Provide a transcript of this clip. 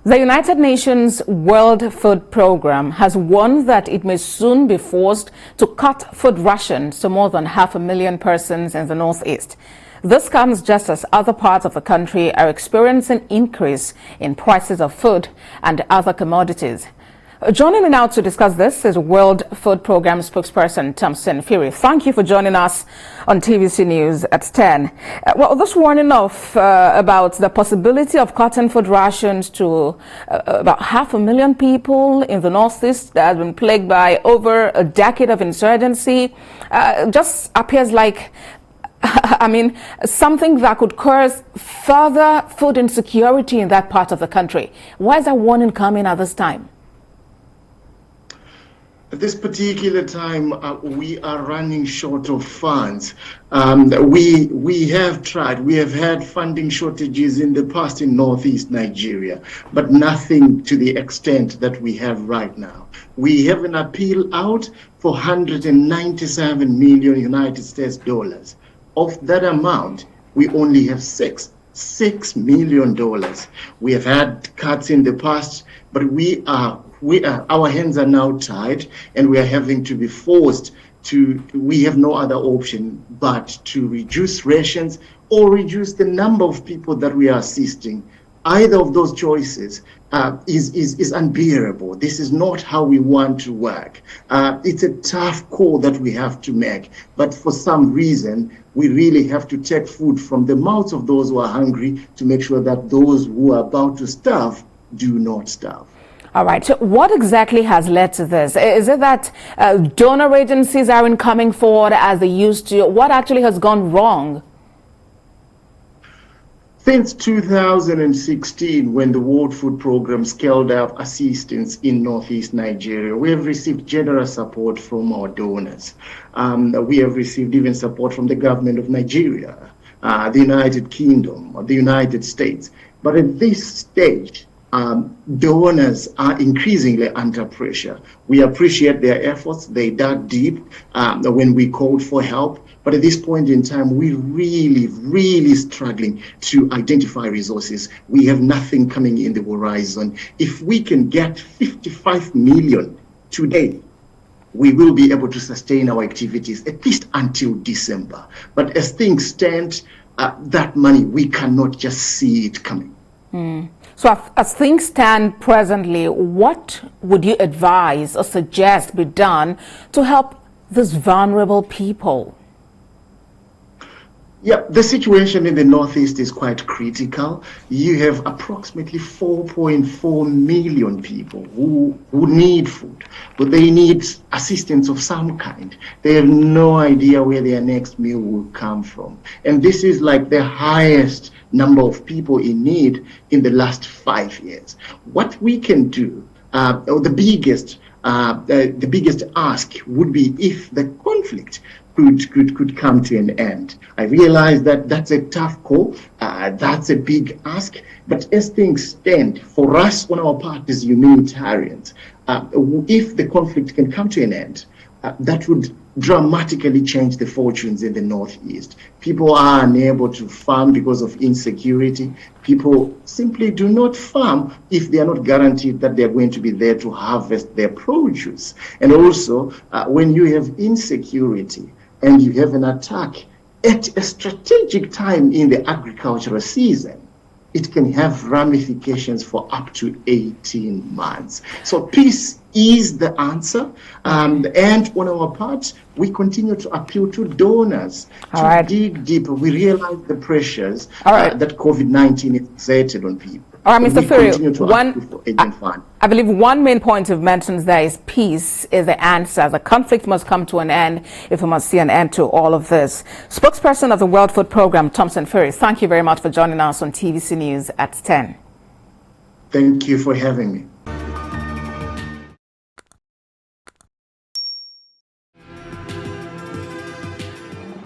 The United Nations World Food Programme has warned that it may soon be forced to cut food rations to more than 500,000 persons in the Northeast. This comes just as other parts of the country are experiencing increase in prices of food and other commodities. Joining me now to discuss this is World Food Programme spokesperson Tomson Phiri. Thank you for joining us on TVC News at 10. Well, this warning about the possibility of cutting food rations to about 500,000 people in the Northeast that has been plagued by over a decade of insurgency just appears like something that could cause further food insecurity in that part of the country. Why is that warning coming at this time? At this particular time, we are running short of funds. We have tried. We have had funding shortages in the past in Northeast Nigeria, but nothing to the extent that we have right now. We have an appeal out for 197 million United States dollars. Of that amount, we only have $6 million. We have had cuts in the past, but our hands are now tied, and we are having to be forced to, we have no other option but to reduce rations or reduce the number of people that we are assisting. Either of those choices is unbearable. This is not how we want to work. It's a tough call that we have to make, but for some reason, we really have to take food from the mouths of those who are hungry to make sure that those who are about to starve do not starve. All right. So what exactly has led to this? Is it that donor agencies aren't coming forward as they used to? What actually has gone wrong? Since 2016, when the World Food Programme scaled up assistance in Northeast Nigeria, we have received generous support from our donors. We have received even support from the government of Nigeria, the United Kingdom, the United States. But at this stage, donors are increasingly under pressure. We appreciate their efforts. They dug deep when we called for help. But at this point in time, we're really struggling to identify resources. We have nothing coming in the horizon. If we can get 55 million today, we will be able to sustain our activities at least until December. But as things stand, that money, we cannot just see it coming. So as things stand presently, what would you advise or suggest be done to help these vulnerable people? Yeah, the situation in the Northeast is quite critical. You have approximately 4.4 million people who need food, but they need assistance of some kind. They have no idea where their next meal will come from. And this is like the highest number of people in need in the last 5 years. What we can do, the biggest ask would be if the conflict could come to an end. I realize that that's a tough call, that's a big ask, but as things stand, for us on our part as humanitarians, if the conflict can come to an end, that would dramatically change the fortunes in the Northeast. People are unable to farm because of insecurity. People simply do not farm if they are not guaranteed that they are going to be there to harvest their produce. And also, when you have insecurity and you have an attack at a strategic time in the agricultural season, it can have ramifications for up to 18 months. So peace is the answer. And on our part, we continue to appeal to donors to dig deeper. We realize the pressures that COVID-19 exerted on people. All right, Mr. Phiri, I believe one main point you've mentioned there is peace is the answer. The conflict must come to an end if we must see an end to all of this. Spokesperson of the World Food Programme, Tomson Phiri, thank you very much for joining us on TVC News at 10. Thank you for having me.